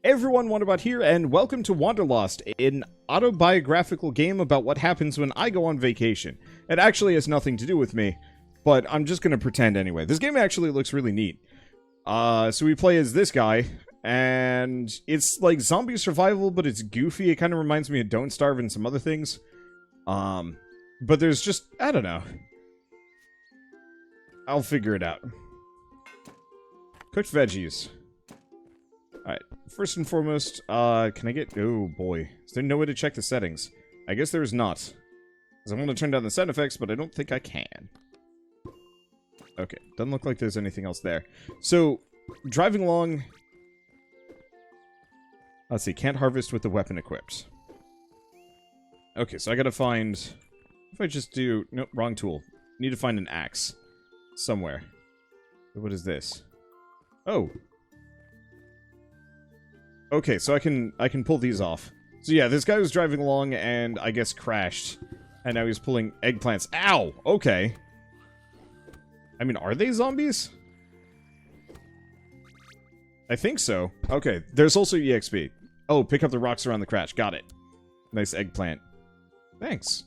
Hey everyone, Wanderbot here, and welcome to Wanderlost, an autobiographical game about what happens when I go on vacation. It actually has nothing to do with me, but I'm just gonna pretend anyway. This game actually looks really neat. So we play as this guy, and it's like zombie survival, but it's goofy. It kind of reminds me of Don't Starve and some other things. But there's just, I don't know. I'll figure it out. Cooked veggies. Alright, first and foremost, can I get... Oh, boy. Is there no way to check the settings? I guess there is not. Because I want to turn down the sound effects, but I don't think I can. Okay, doesn't look like there's anything else there. So, driving along... Let's see, can't harvest with the weapon equipped. Okay, so I gotta find... If I just do... Nope, wrong tool. Need to find an axe. Somewhere. What is this? Oh! Okay, so I can pull these off. So yeah, this guy was driving along and I guess crashed. And now he's pulling eggplants. Ow! Okay. I mean, are they zombies? I think so. Okay, there's also EXP. Oh, pick up the rocks around the crash. Got it. Nice eggplant. Thanks.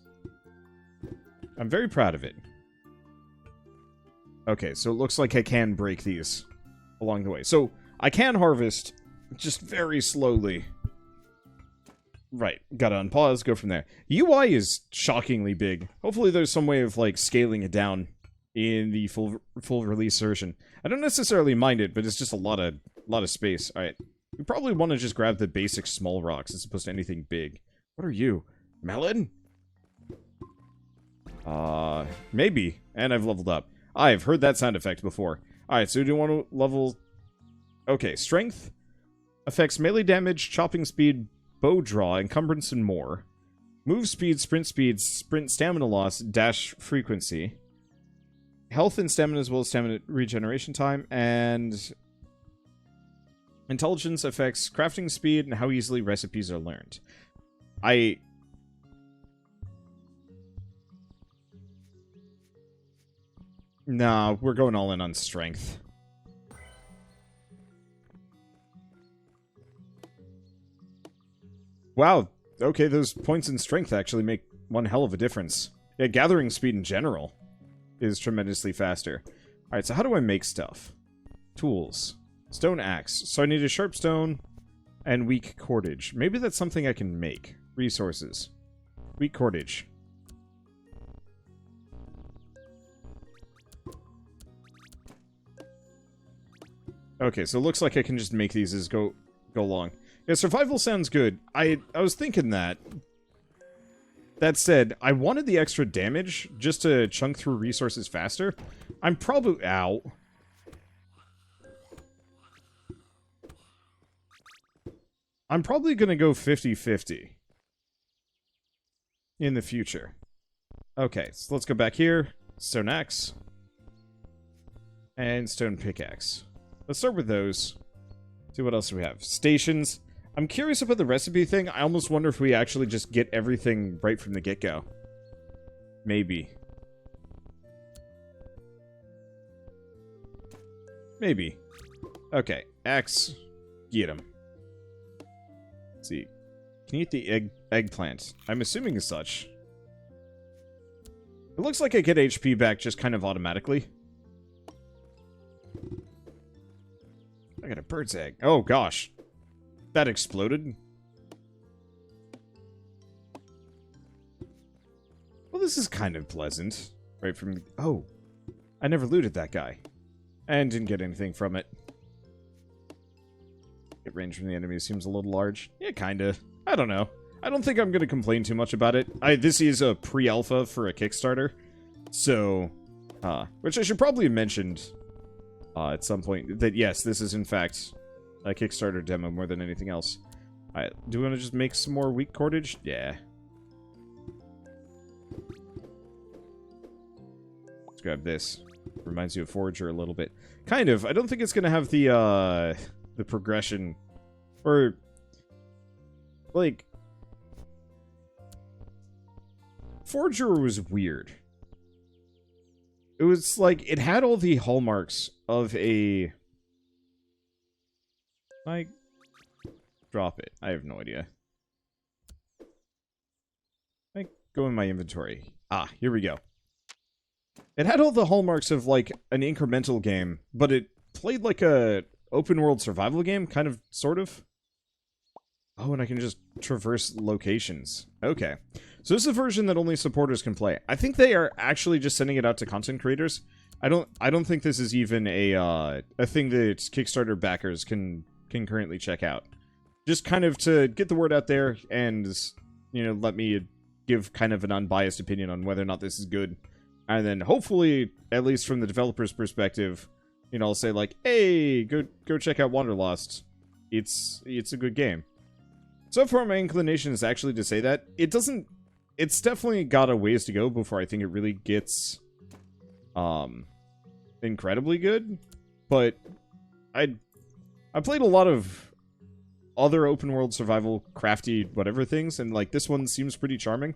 I'm very proud of it. Okay, so it looks like I can break these along the way. So, I can harvest... just very slowly. Right, gotta unpause, go from there. UI is shockingly big. Hopefully there's some way of, like, scaling it down in the full release version. I don't necessarily mind it, but it's just a lot of space. Alright, we probably want to just grab the basic small rocks as opposed to anything big. What are you? Melon? Maybe. And I've leveled up. I've heard that sound effect before. Alright, so do you want to level... Okay, strength... affects melee damage, chopping speed, bow draw, encumbrance, and more. Move speed, sprint stamina loss, dash frequency. Health and stamina as well as stamina regeneration time. And intelligence affects crafting speed and how easily recipes are learned. Nah, we're going all in on strength. Wow, okay, those points in strength actually make one hell of a difference. Yeah, gathering speed in general is tremendously faster. Alright, so how do I make stuff? Tools. Stone axe. So I need a sharp stone and weak cordage. Maybe that's something I can make. Resources. Weak cordage. Okay, so it looks like I can just make these as go along. Yeah, survival sounds good. I was thinking that. That said, I wanted the extra damage just to chunk through resources faster. I'm probably... Ow. I'm probably gonna go 50-50 in the future. Okay, so let's go back here. Stone axe. And stone pickaxe. Let's start with those. See what else we have. Stations. I'm curious about the recipe thing. I almost wonder if we actually just get everything right from the get-go. Maybe. Maybe. Okay. Axe. Get him. Let's see. Can you eat the eggplant? I'm assuming as such. It looks like I get HP back just kind of automatically. I got a bird's egg. Oh, gosh. That exploded. Well, this is kind of pleasant. Right from the... Oh. I never looted that guy. And didn't get anything from it. Get range from the enemy seems a little large. Yeah, kinda. I don't know. I don't think I'm gonna complain too much about it. This is a pre-alpha for a Kickstarter. So, which I should probably have mentioned at some point. That, yes, this is in fact... a Kickstarter demo more than anything else. Alright, do we want to just make some more weak cordage? Yeah. Let's grab this. Reminds you of Forager a little bit. Kind of. I don't think it's going to have the progression. Or, like... Forager was weird. It was like, it had all the hallmarks of a... Like, drop it? I have no idea. I go in my inventory. Ah, here we go. It had all the hallmarks of, like, an incremental game, but it played like a open-world survival game, kind of, sort of. Oh, and I can just traverse locations. Okay. So this is a version that only supporters can play. I think they are actually just sending it out to content creators. I don't think this is even a thing that Kickstarter backers can currently check out. Just kind of to get the word out there and, you know, let me give kind of an unbiased opinion on whether or not this is good. And then hopefully, at least from the developer's perspective, you know, I'll say like, hey, go check out Wanderlost. It's a good game. So far, my inclination is actually to say that. It's definitely got a ways to go before I think it really gets, incredibly good. But I played a lot of other open world survival crafty whatever things, and like this one seems pretty charming.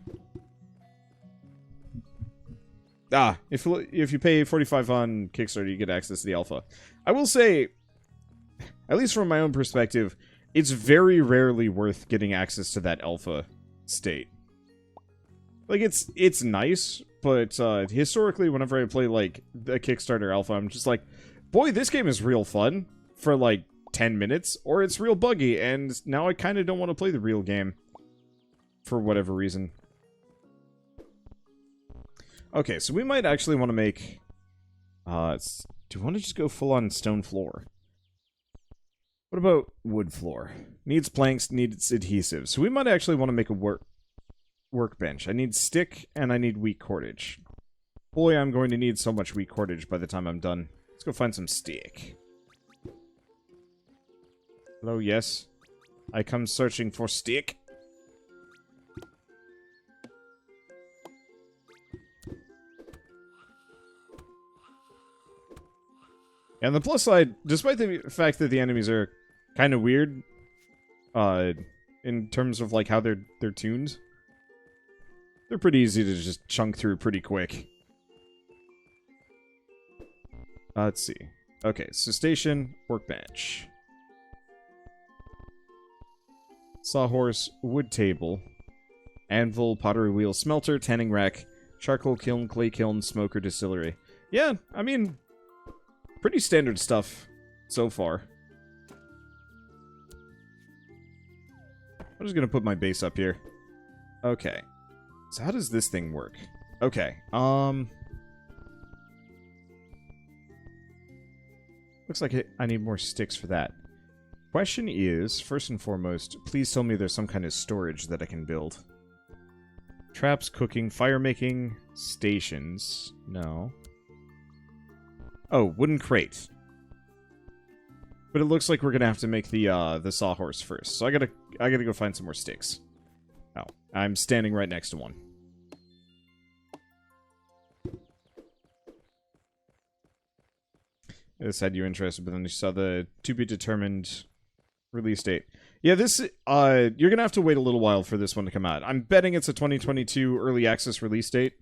Ah, if you pay $45 on Kickstarter, you get access to the alpha. I will say, at least from my own perspective, it's very rarely worth getting access to that alpha state. Like, it's nice, but historically, whenever I play, like, the Kickstarter alpha, I'm just like, boy, this game is real fun for, like, 10 minutes, or it's real buggy, and now I kind of don't want to play the real game for whatever reason. Okay, so we might actually want to make, do we want to just go full-on stone floor? What about wood floor? Needs planks, needs adhesive. So we might actually want to make a workbench. I need stick, and I need wheat cordage. Boy, I'm going to need so much wheat cordage by the time I'm done. Let's go find some stick. Hello, yes. I come searching for stick. And the plus side, despite the fact that the enemies are kind of weird, in terms of like how they're tuned, they're pretty easy to just chunk through pretty quick. Let's see. Okay, so station, workbench. Sawhorse, wood table, anvil, pottery wheel, smelter, tanning rack, charcoal kiln, clay kiln, smoker, distillery. Yeah, I mean, pretty standard stuff so far. I'm just gonna put my base up here. Okay. So how does this thing work? Okay, looks like I need more sticks for that. Question is, first and foremost, please tell me there's some kind of storage that I can build. Traps, cooking, fire making, stations. No. Oh, wooden crate. But it looks like we're gonna have to make the sawhorse first. So I gotta go find some more sticks. Oh, I'm standing right next to one. This had you interested, but then you saw the to-be-determined release date. Yeah, this, you're gonna have to wait a little while for this one to come out. I'm betting it's a 2022 early access release date,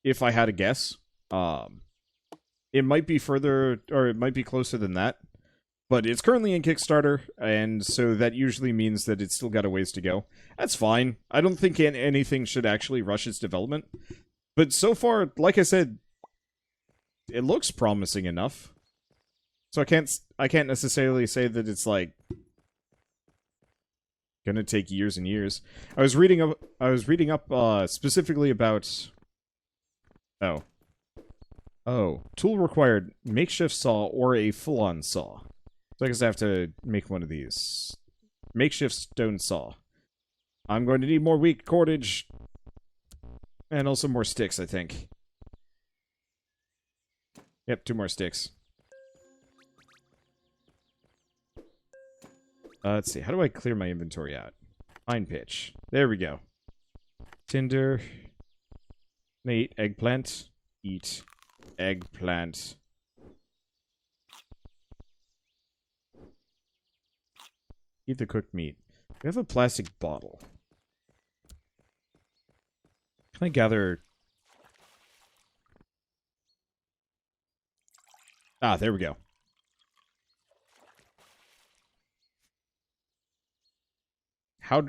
if I had to guess. It might be further, or it might be closer than that. But it's currently in Kickstarter, and so that usually means that it's still got a ways to go. That's fine. I don't think anything should actually rush its development. But so far, like I said, it looks promising enough. So I can't necessarily say that it's like gonna take years and years. I was reading up specifically about tool required makeshift saw or a full-on saw. So I guess I have to make one of these. Makeshift stone saw. I'm going to need more wheat cordage. And also more sticks, I think. Yep, 2 more sticks. Let's see, how do I clear my inventory out? Pine pitch. There we go. Tinder. Eat eggplant. Eat eggplant. Eat the cooked meat. We have a plastic bottle. Can I gather... Ah, there we go. How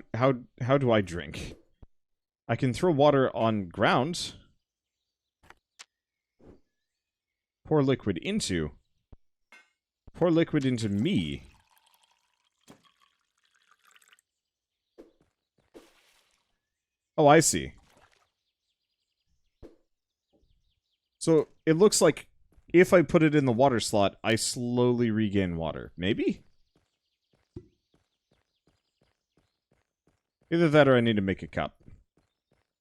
do I drink? I can throw water on ground. Pour liquid into me. Oh, I see. So, it looks like if I put it in the water slot, I slowly regain water. Maybe? Either that or I need to make a cup.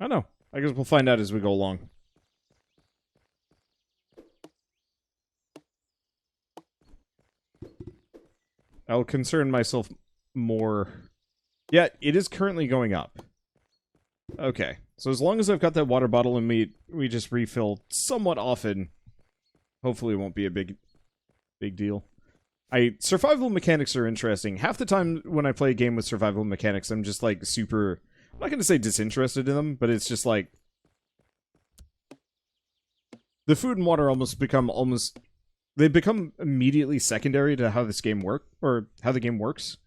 I don't know. I guess we'll find out as we go along. I'll concern myself more. Yeah, it is currently going up. Okay. So as long as I've got that water bottle and we just refill somewhat often, hopefully it won't be a big deal. Survival mechanics are interesting. Half the time when I play a game with survival mechanics, I'm just like super, I'm not going to say disinterested in them, but it's just like the food and water they become immediately secondary to how this game or how the game works.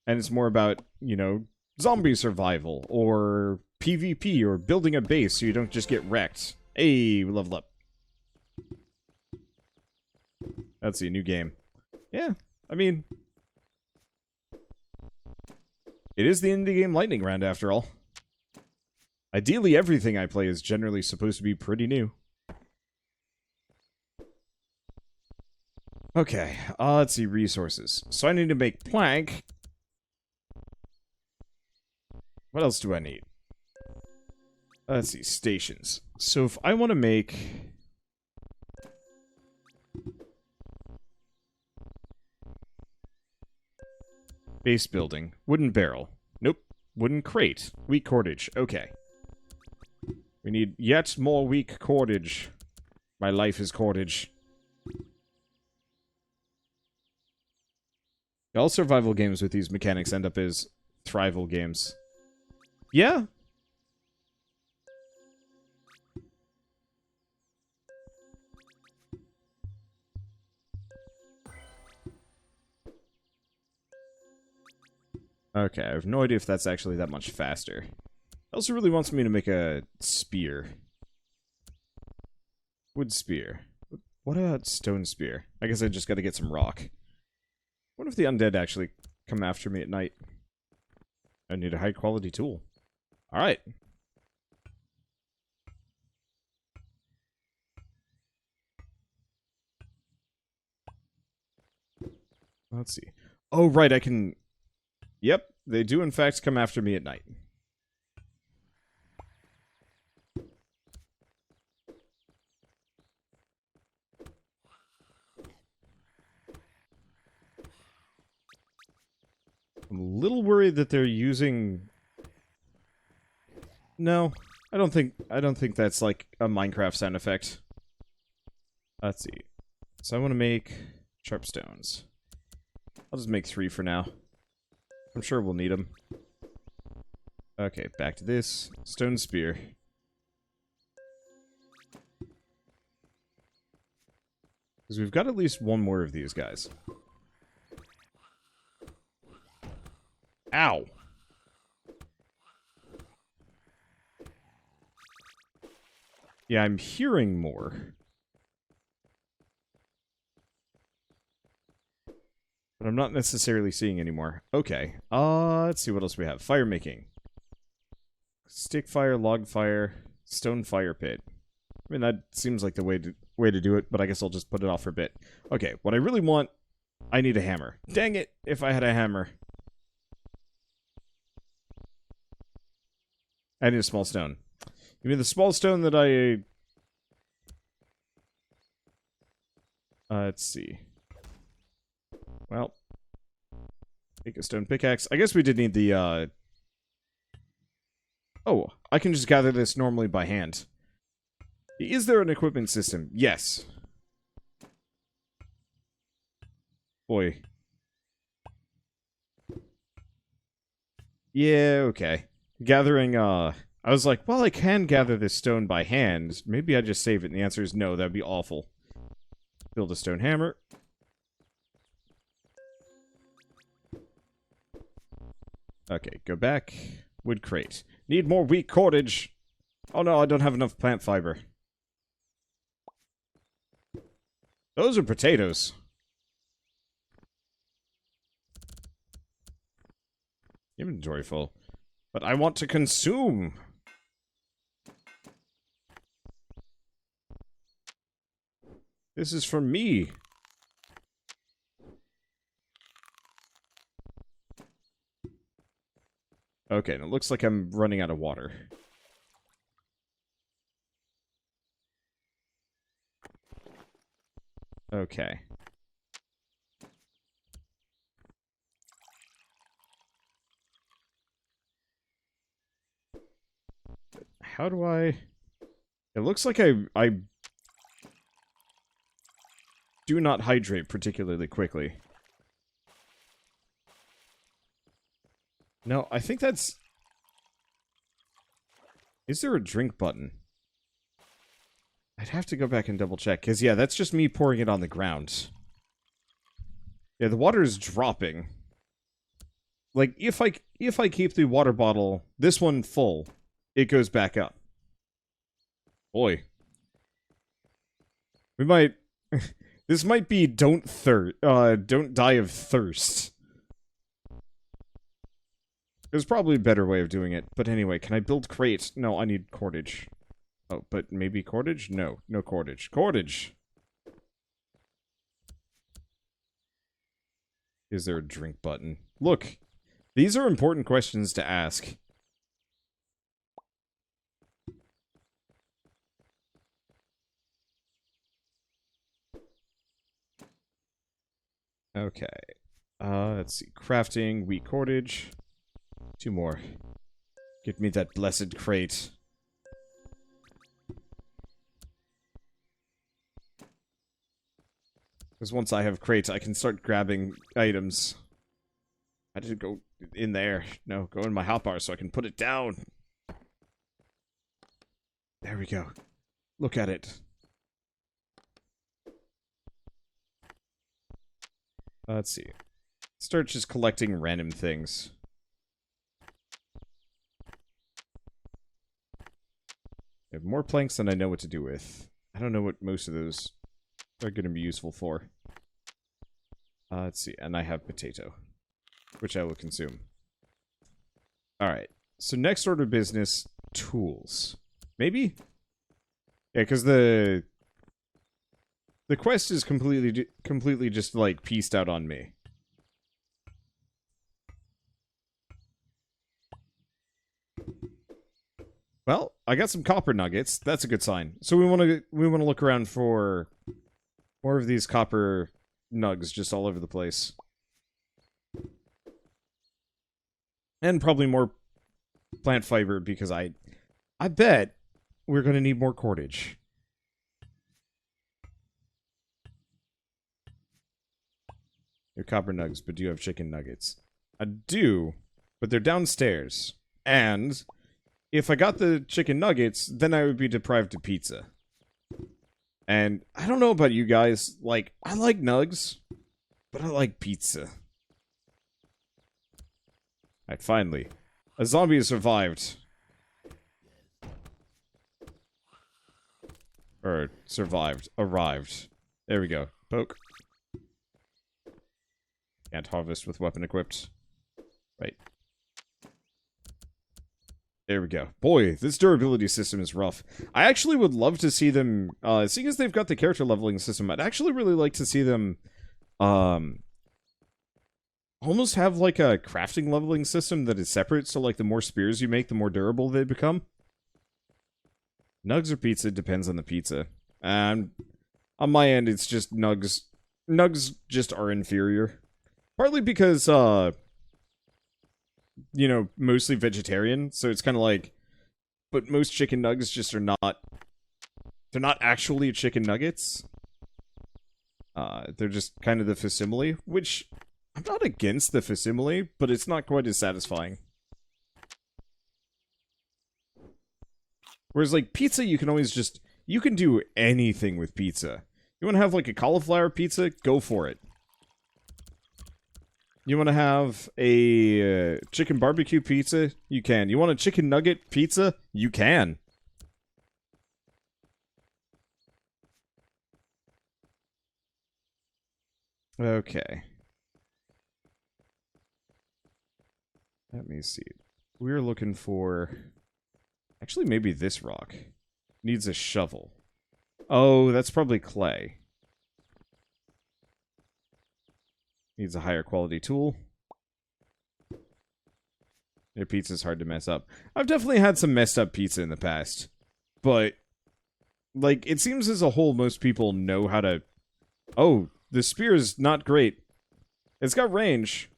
And it's more about, you know, zombie survival or PvP or building a base so you don't just get wrecked. Hey, we leveled up. Let's see, new game. Yeah, I mean, it is the indie game lightning round after all. Ideally, everything I play is generally supposed to be pretty new. Okay, let's see, resources. So I need to make plank. What else do I need? Let's see, stations. So if I want to make... base building. Wooden barrel. Nope. Wooden crate. Weak cordage. Okay. We need yet more weak cordage. My life is cordage. All survival games with these mechanics end up as thrival games. Yeah. Okay, I have no idea if that's actually that much faster. It also really wants me to make a spear. Wood spear. What about stone spear? I guess I just gotta get some rock. What if the undead actually come after me at night? I need a high quality tool. Alright. Let's see. Oh, right, I can... Yep, they do in fact come after me at night. I'm a little worried that they're using... No, I don't think that's like a Minecraft sound effect. Let's see. So I want to make sharp stones. I'll just make 3 for now. I'm sure we'll need them. Okay, back to this. Stone spear. Because we've got at least one more of these guys. Ow! Yeah, I'm hearing more. But I'm not necessarily seeing anymore. Okay. Let's see what else we have. Fire making. Stick fire, log fire, stone fire pit. I mean, that seems like the way to do it, but I guess I'll just put it off for a bit. Okay, what I really want... I need a hammer. Dang it, if I had a hammer. I need a small stone. You mean the small stone that I... let's see. Well. Make a stone pickaxe. I guess we did need the, Oh, I can just gather this normally by hand. Is there an equipment system? Yes. Boy. Yeah, okay. Gathering, I was like, well, I can gather this stone by hand. Maybe I just save it, and the answer is no, that'd be awful. Build a stone hammer. Okay, go back. Wood crate. Need more wheat cordage. Oh no, I don't have enough plant fiber. Those are potatoes. Inventory full. But I want to consume. This is for me. Okay, and it looks like I'm running out of water. Okay. How do I... It looks like I do not hydrate particularly quickly. No, I think that's... Is there a drink button? I'd have to go back and double check, because yeah, that's just me pouring it on the ground. Yeah, the water is dropping. Like, if I keep the water bottle, this one full, it goes back up. Boy. We might... This might be don't die of thirst. There's probably a better way of doing it. But anyway, can I build crate? No, I need cordage. Oh, but maybe cordage? No, no cordage. Cordage! Is there a drink button? Look, these are important questions to ask. Okay. Let's see. Crafting, wheat cordage. 2 more. Get me that blessed crate. Because once I have crates, I can start grabbing items. I didn't go in there. No, go in my hotbar so I can put it down. There we go. Look at it. Let's see. Start just collecting random things. I have more planks than I know what to do with. I don't know what most of those are going to be useful for. Let's see. And I have potato, which I will consume. Alright. So next order of business, tools. Maybe? Yeah, because the quest is completely just, like, pieced out on me. Well, I got some copper nuggets. That's a good sign. So we want to look around for more of these copper nugs just all over the place. And probably more plant fiber because I bet we're going to need more cordage. They're copper nugs, but do you have chicken nuggets? I do, but they're downstairs. And if I got the chicken nuggets, then I would be deprived of pizza. And I don't know about you guys, like, I like nugs, but I like pizza. Alright, finally. A zombie has survived. Or, survived. Arrived. There we go. Poke. Can't harvest with weapon equipped. Right. There we go. Boy, this durability system is rough. I actually would love to see them, seeing as they've got the character leveling system, I'd actually really like to see them, almost have, like, a crafting leveling system that is separate, so, like, the more spears you make, the more durable they become. Nugs or pizza depends on the pizza. And on my end, it's just nugs. Nugs just are inferior. Partly because, you know, mostly vegetarian, so it's kind of like, but most chicken nuggets just are not, they're not actually chicken nuggets. They're just kind of the facsimile, which, I'm not against the facsimile, but it's not quite as satisfying. Whereas, like, pizza, you can always just, you can do anything with pizza. You want to have, like, a cauliflower pizza? Go for it. You want to have a chicken barbecue pizza? You can. You want a chicken nugget pizza? You can. Okay. Let me see. We're looking for... Actually, maybe this rock. Needs a shovel. Oh, that's probably clay. Needs a higher quality tool. Your pizza's hard to mess up. I've definitely had some messed up pizza in the past. But, like, it seems as a whole most people know how to... Oh, the spear is not great. It's got range.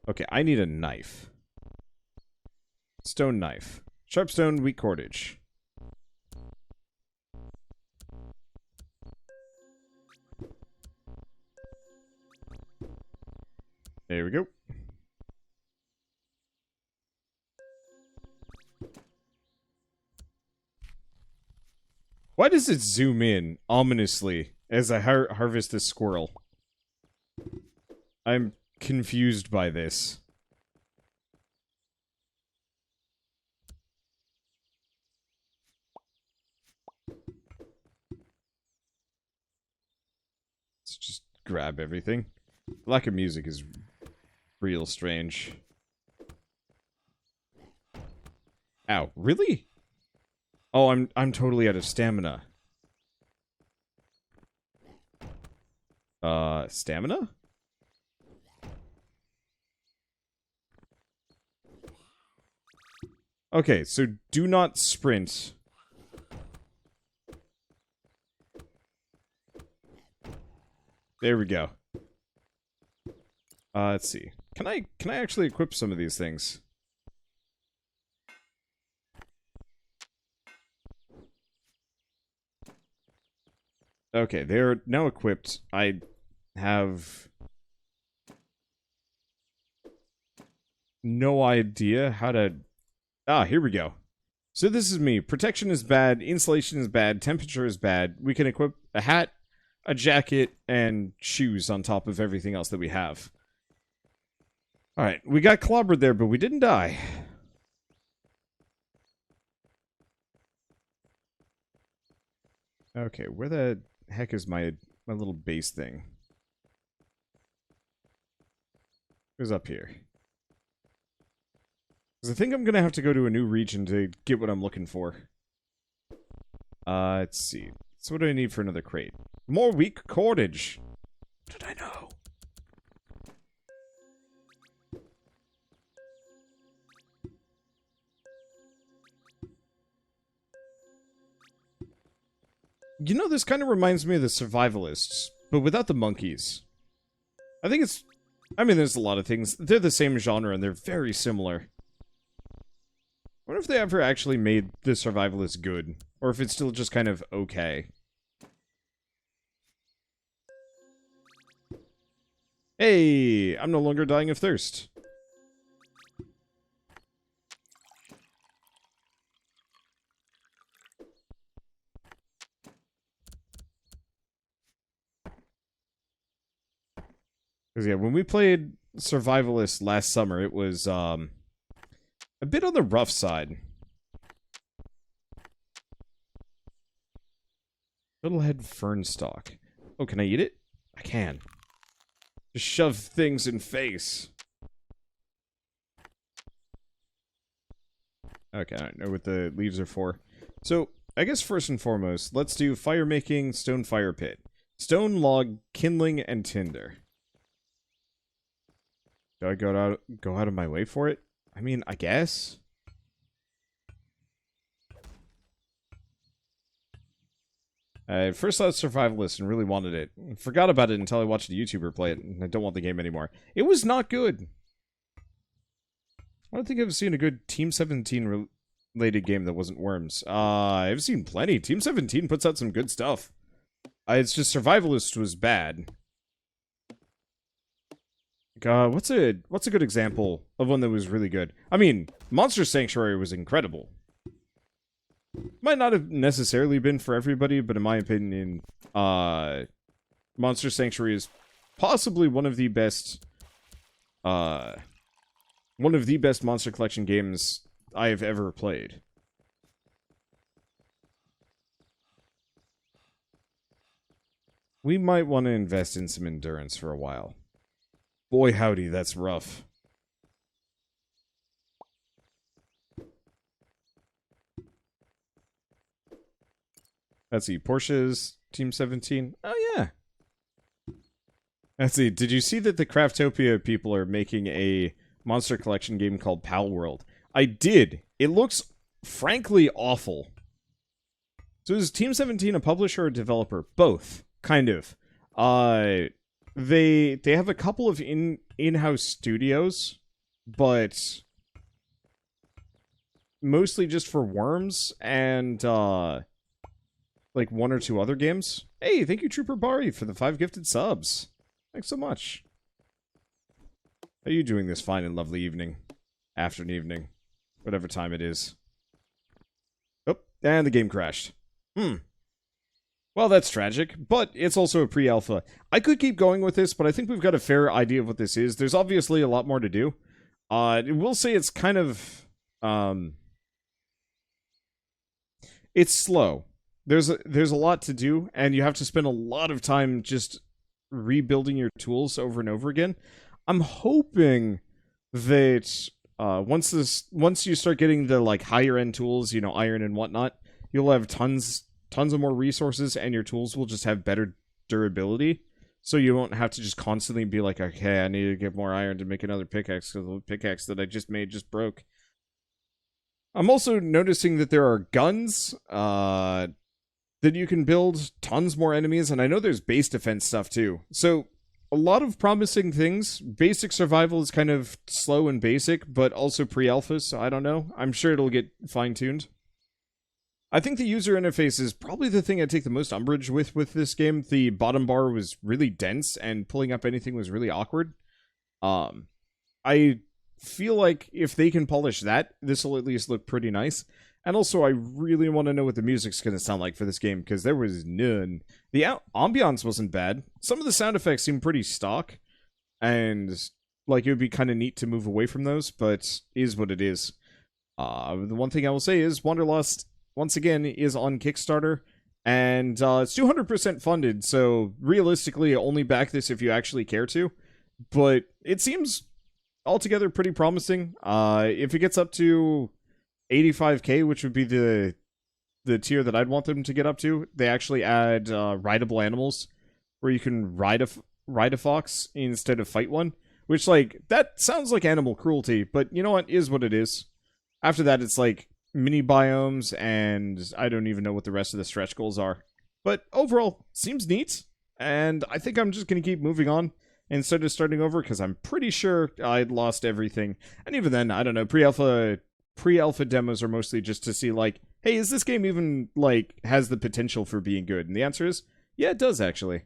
Okay, I need a knife. Stone knife. Sharp stone, weak cordage. There we go. Why does it zoom in ominously as I harvest this squirrel? I'm confused by this. Let's just grab everything. Lack of music is real strange. Ow, really? Oh, I'm totally out of stamina. Stamina? Okay, so do not sprint. There we go. Let's see. Can I actually equip some of these things? Okay, they're now equipped. I have no idea how to... Ah, here we go. So this is me. Protection is bad, insulation is bad, temperature is bad. We can equip a hat, a jacket, and shoes on top of everything else that we have. Alright, we got clobbered there, but we didn't die. Okay, where the heck is my little base thing? Who's up here? Because I think I'm going to have to go to a new region to get what I'm looking for. Let's see. So what do I need for another crate? More weak cordage. What did I know? You know, this kind of reminds me of the Survivalists, but without the monkeys. I think it's... I mean, there's a lot of things. They're the same genre, and they're very similar. I wonder if they ever actually made the Survivalists good, or if it's still just kind of okay. Hey! I'm no longer dying of thirst. Because, yeah, when we played Survivalist last summer, it was, a bit on the rough side. Fiddlehead fern stalk. Oh, can I eat it? I can. Just shove things in face. Okay, I don't know what the leaves are for. So, I guess first and foremost, let's do fire making, stone fire pit. Stone, log, kindling, and tinder. Do I go out of my way for it? I mean, I guess. I first saw Survivalist and really wanted it. Forgot about it until I watched a YouTuber play it, and I don't want the game anymore. It was not good. I don't think I've seen a good Team 17 related game that wasn't Worms. I've seen plenty. Team 17 puts out some good stuff. It's just Survivalist was bad. What's a good example of one that was really good? I mean, Monster Sanctuary was incredible. Might not have necessarily been for everybody, but in my opinion, Monster Sanctuary is possibly one of the best monster collection games I have ever played. We might want to invest in some endurance for a while. Boy howdy, that's rough. Let's see, Porsche's Team 17. Oh, yeah. Let's see, did you see that the Craftopia people are making a monster collection game called Pal World? I did. It looks, frankly, awful. So is Team 17 a publisher or a developer? Both, kind of. They have a couple of in-house studios, but mostly just for Worms and, like, one or two other games. Hey, thank you, Trooper Bari, for the 5 gifted subs. Thanks so much. How are you doing this fine and lovely evening? Afternoon, evening. Whatever time it is. Oh, and the game crashed. Well, that's tragic, but it's also a pre-alpha. I could keep going with this, but I think we've got a fair idea of what this is. There's obviously a lot more to do. We'll say it's kind of... it's slow. There's a lot to do, and you have to spend a lot of time just rebuilding your tools over and over again. I'm hoping that once you start getting the like higher end tools, you know, iron and whatnot, you'll have tons of more resources, and your tools will just have better durability. So you won't have to just constantly be like, okay, I need to get more iron to make another pickaxe because the pickaxe that I just made just broke. I'm also noticing that there are guns that you can build, tons more enemies, and I know there's base defense stuff too. So a lot of promising things. Basic survival is kind of slow and basic, but also pre-alpha, so I don't know. I'm sure it'll get fine-tuned. I think the user interface is probably the thing I take the most umbrage with this game. The bottom bar was really dense, and pulling up anything was really awkward. I feel like if they can polish that, this will at least look pretty nice. And also, I really want to know what the music's going to sound like for this game, because there was none. The ambiance wasn't bad. Some of the sound effects seem pretty stock, and like it would be kind of neat to move away from those, but is what it is. The one thing I will say is Wanderlust, once again, is on Kickstarter, and it's 200% funded, so realistically, only back this if you actually care to. But it seems altogether pretty promising. If it gets up to 85k, which would be the tier that I'd want them to get up to, they actually add rideable animals, where you can ride a fox instead of fight one. Which, like, that sounds like animal cruelty, but you know what? Is what it is. After that, it's like mini biomes, and I don't even know what the rest of the stretch goals are. But overall, seems neat, and I think I'm just going to keep moving on instead of starting over, because I'm pretty sure I'd lost everything. And even then, I don't know, pre-alpha demos are mostly just to see, like, hey, is this game even, like, has the potential for being good? And the answer is, yeah, it does, actually.